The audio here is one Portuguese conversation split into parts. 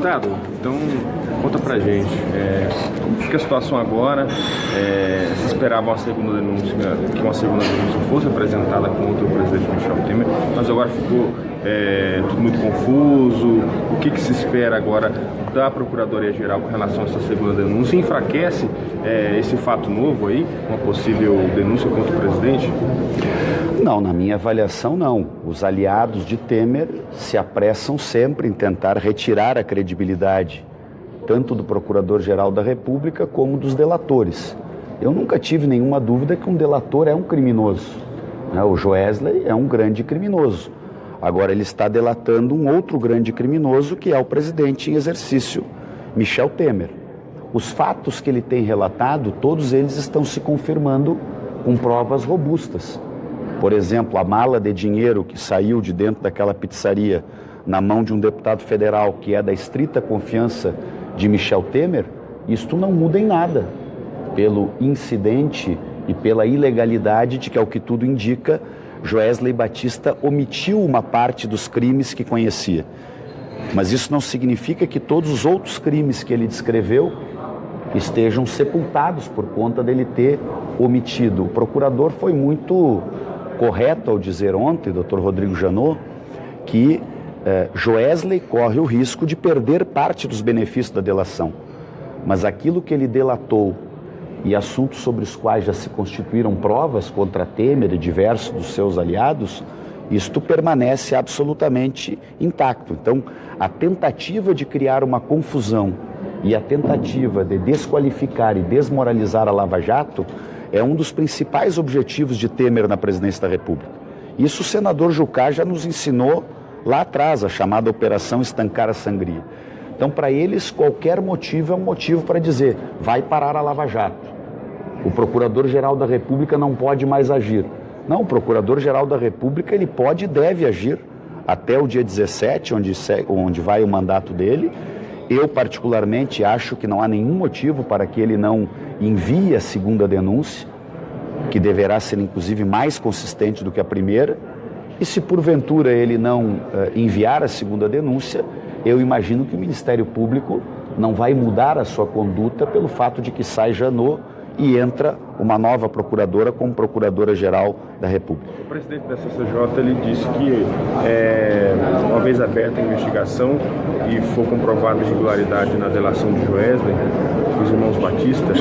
Deputado, então conta pra gente, como fica a situação agora? Se esperava uma segunda denúncia, que uma segunda denúncia fosse apresentada contra o presidente Michel Temer, mas agora ficou tudo muito confuso. O que se espera agora da Procuradoria-Geral com relação a essa segunda denúncia? Enfraquece esse fato novo aí, uma possível denúncia contra o presidente? Não, na minha avaliação não. Os aliados de Temer se apressam sempre em tentar retirar a credibilidade tanto do Procurador-Geral da República como dos delatores. Eu nunca tive nenhuma dúvida que um delator é um criminoso, né? O Joesley é um grande criminoso. Agora ele está delatando um outro grande criminoso, que é o presidente em exercício, Michel Temer. Os fatos que ele tem relatado, todos eles estão se confirmando com provas robustas. Por exemplo, a mala de dinheiro que saiu de dentro daquela pizzaria na mão de um deputado federal que é da estrita confiança de Michel Temer, isto não muda em nada pelo incidente e pela ilegalidade de que, ao que tudo indica, Joesley Batista omitiu uma parte dos crimes que conhecia. Mas isso não significa que todos os outros crimes que ele descreveu estejam sepultados por conta dele ter omitido. O procurador foi muito correto ao dizer ontem, Dr. Rodrigo Janot, que Joesley corre o risco de perder parte dos benefícios da delação. Mas aquilo que ele delatou e assuntos sobre os quais já se constituíram provas contra Temer e diversos dos seus aliados, isto permanece absolutamente intacto. Então, a tentativa de criar uma confusão e a tentativa de desqualificar e desmoralizar a Lava Jato é um dos principais objetivos de Temer na presidência da República. Isso o senador Jucá já nos ensinou lá atrás, a chamada Operação Estancar a Sangria. Então, para eles, qualquer motivo é um motivo para dizer, vai parar a Lava Jato. O Procurador-Geral da República não pode mais agir. Não, o Procurador-Geral da República ele pode e deve agir até o dia 17, onde vai o mandato dele. Eu, particularmente, acho que não há nenhum motivo para que ele não envie a segunda denúncia, que deverá ser, inclusive, mais consistente do que a primeira. E se, porventura, ele não enviar a segunda denúncia, eu imagino que o Ministério Público não vai mudar a sua conduta pelo fato de que sai Janot e entra uma nova procuradora como Procuradora-Geral da República. O presidente da CCJ ele disse que, uma vez aberta a investigação e for comprovada a irregularidade na delação de Joesley, dos irmãos Batista,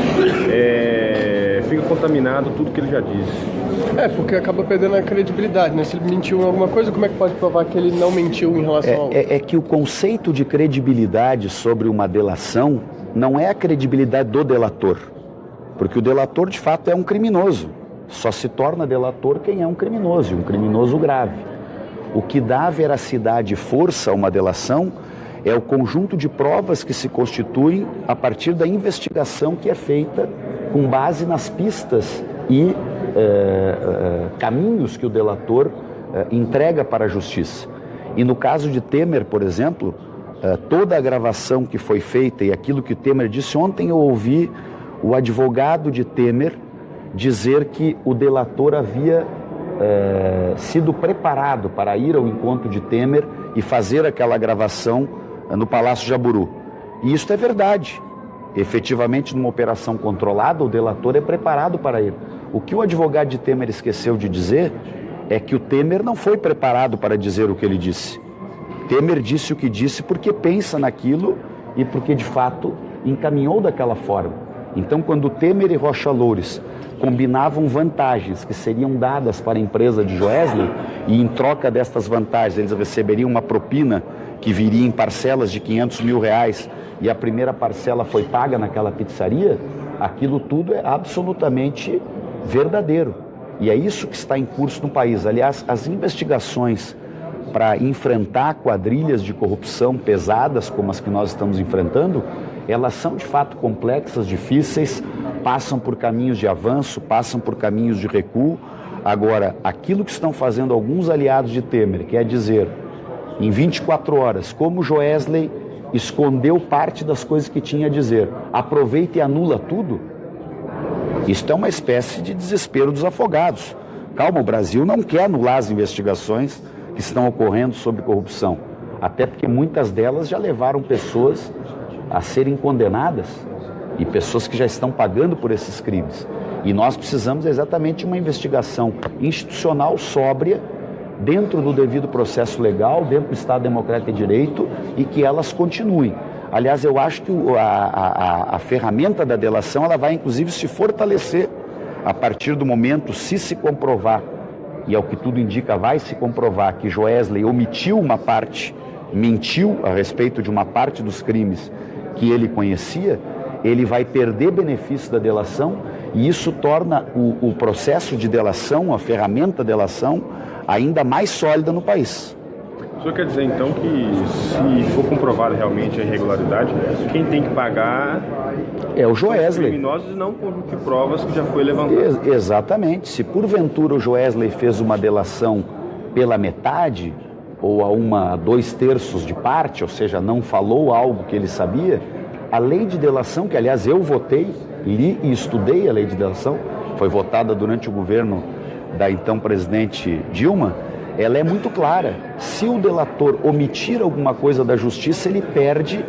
fica contaminado tudo que ele já disse. Porque acaba perdendo a credibilidade, né? Se ele mentiu em alguma coisa, como é que pode provar que ele não mentiu em relação ao... É que o conceito de credibilidade sobre uma delação não é a credibilidade do delator. Porque o delator, de fato, é um criminoso. Só se torna delator quem é um criminoso, e um criminoso grave. O que dá veracidade e força a uma delação é o conjunto de provas que se constituem a partir da investigação que é feita com base nas pistas e caminhos que o delator entrega para a justiça. E no caso de Temer, por exemplo, toda a gravação que foi feita e aquilo que o Temer disse, ontem eu ouvi o advogado de Temer dizer que o delator havia sido preparado para ir ao encontro de Temer e fazer aquela gravação no Palácio Jaburu. E isso é verdade. Efetivamente, numa operação controlada, o delator é preparado para ir. O que o advogado de Temer esqueceu de dizer é que o Temer não foi preparado para dizer o que ele disse. Temer disse o que disse porque pensa naquilo e porque, de fato, encaminhou daquela forma. Então, quando Temer e Rocha Loures combinavam vantagens que seriam dadas para a empresa de Joesley e, em troca destas vantagens, eles receberiam uma propina que viria em parcelas de R$500 mil e a primeira parcela foi paga naquela pizzaria, aquilo tudo é absolutamente verdadeiro. E é isso que está em curso no país. Aliás, as investigações para enfrentar quadrilhas de corrupção pesadas como as que nós estamos enfrentando, elas são de fato complexas, difíceis, passam por caminhos de avanço, passam por caminhos de recuo. Agora, aquilo que estão fazendo alguns aliados de Temer, que é dizer, em 24 horas, como Joesley escondeu parte das coisas que tinha a dizer, aproveita e anula tudo, isto é uma espécie de desespero dos afogados. Calma, o Brasil não quer anular as investigações que estão ocorrendo sobre corrupção. até porque muitas delas já levaram pessoas a serem condenadas e pessoas que já estão pagando por esses crimes. E nós precisamos exatamente de uma investigação institucional sóbria, dentro do devido processo legal, dentro do Estado Democrático de Direito, e que elas continuem. Aliás, eu acho que a ferramenta da delação ela vai inclusive se fortalecer a partir do momento, se comprovar, e ao que tudo indica vai se comprovar, que Joesley omitiu uma parte, mentiu a respeito de uma parte dos crimes que ele conhecia, ele vai perder benefício da delação, e isso torna o processo de delação, a ferramenta delação, ainda mais sólida no país. O senhor quer dizer, então, que se for comprovada realmente a irregularidade, quem tem que pagar é o Joesley. Os criminosos e não o conjunto de provas que já foi levantado. Exatamente. Se porventura o Joesley fez uma delação pela metade, ou a 2/3 de parte, ou seja, não falou algo que ele sabia, a lei de delação, que aliás eu votei, li e estudei a lei de delação, foi votada durante o governo da então presidente Dilma, ela é muito clara. Se o delator omitir alguma coisa da justiça, ele perde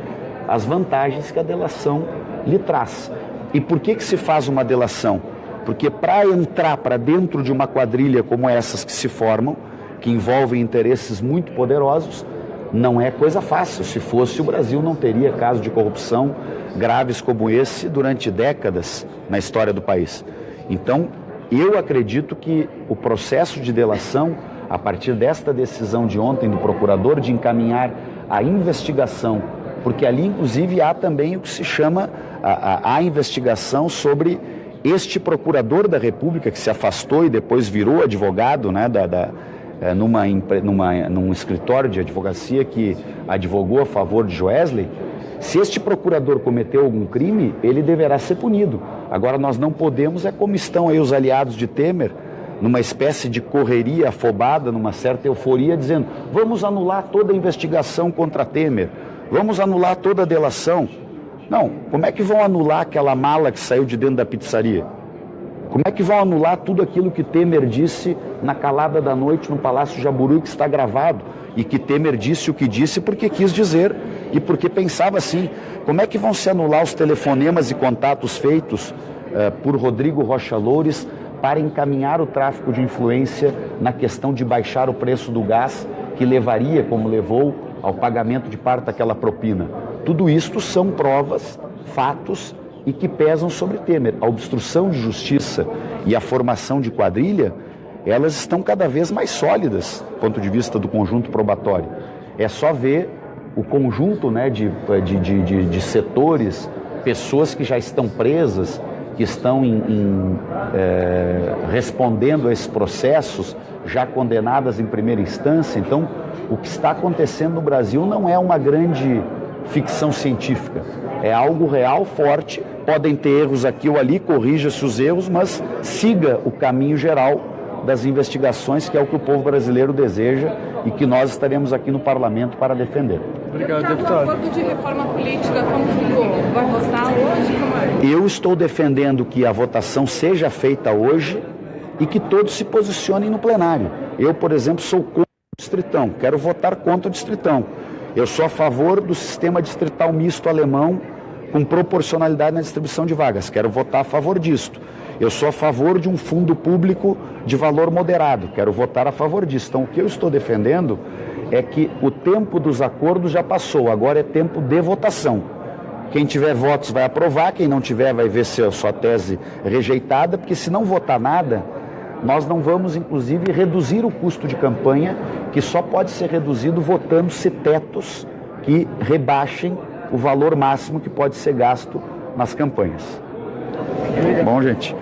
as vantagens que a delação lhe traz. E por que se faz uma delação? Porque para entrar para dentro de uma quadrilha como essas que se formam, que envolvem interesses muito poderosos, não é coisa fácil. Se fosse, o Brasil não teria casos de corrupção graves como esse durante décadas na história do país. Então, eu acredito que o processo de delação, a partir desta decisão de ontem do procurador de encaminhar a investigação, porque ali inclusive há também o que se chama a investigação sobre este procurador da República que se afastou e depois virou advogado, né, num escritório de advocacia que advogou a favor de Joesley. Se este procurador cometeu algum crime, ele deverá ser punido. Agora, nós não podemos, como estão aí os aliados de Temer, numa espécie de correria afobada, numa certa euforia, dizendo: vamos anular toda a investigação contra Temer, vamos anular toda a delação. Não, como é que vão anular aquela mala que saiu de dentro da pizzaria? Como é que vão anular tudo aquilo que Temer disse na calada da noite no Palácio Jaburu, que está gravado, e que Temer disse o que disse porque quis dizer e porque pensava assim? Como é que vão se anular os telefonemas e contatos feitos por Rodrigo Rocha Loures para encaminhar o tráfico de influência na questão de baixar o preço do gás, que levaria, como levou, ao pagamento de parte daquela propina? Tudo isto são provas, fatos, e que pesam sobre Temer. A obstrução de justiça e a formação de quadrilha, elas estão cada vez mais sólidas do ponto de vista do conjunto probatório. É só ver o conjunto, né, de setores, pessoas que já estão presas, que estão respondendo a esses processos, já condenadas em primeira instância. Então, o que está acontecendo no Brasil não é uma grande ficção científica, é algo real, forte. Podem ter erros aqui ou ali, corrija-se os erros, mas siga o caminho geral das investigações, que é o que o povo brasileiro deseja e que nós estaremos aqui no parlamento para defender. Obrigado, deputado. O acordo de reforma política, como ficou? Vai votar hoje? Como é? Eu estou defendendo que a votação seja feita hoje e que todos se posicionem no plenário. Eu, por exemplo, sou contra o distritão, quero votar contra o distritão. Eu sou a favor do sistema distrital misto alemão com proporcionalidade na distribuição de vagas. Quero votar a favor disto. Eu sou a favor de um fundo público de valor moderado. Quero votar a favor disso. Então, o que eu estou defendendo é que o tempo dos acordos já passou. Agora é tempo de votação. Quem tiver votos vai aprovar, quem não tiver vai ver sua tese rejeitada, porque se não votar nada, nós não vamos, inclusive, reduzir o custo de campanha, que só pode ser reduzido votando-se tetos que rebaixem o valor máximo que pode ser gasto nas campanhas. Bom, gente.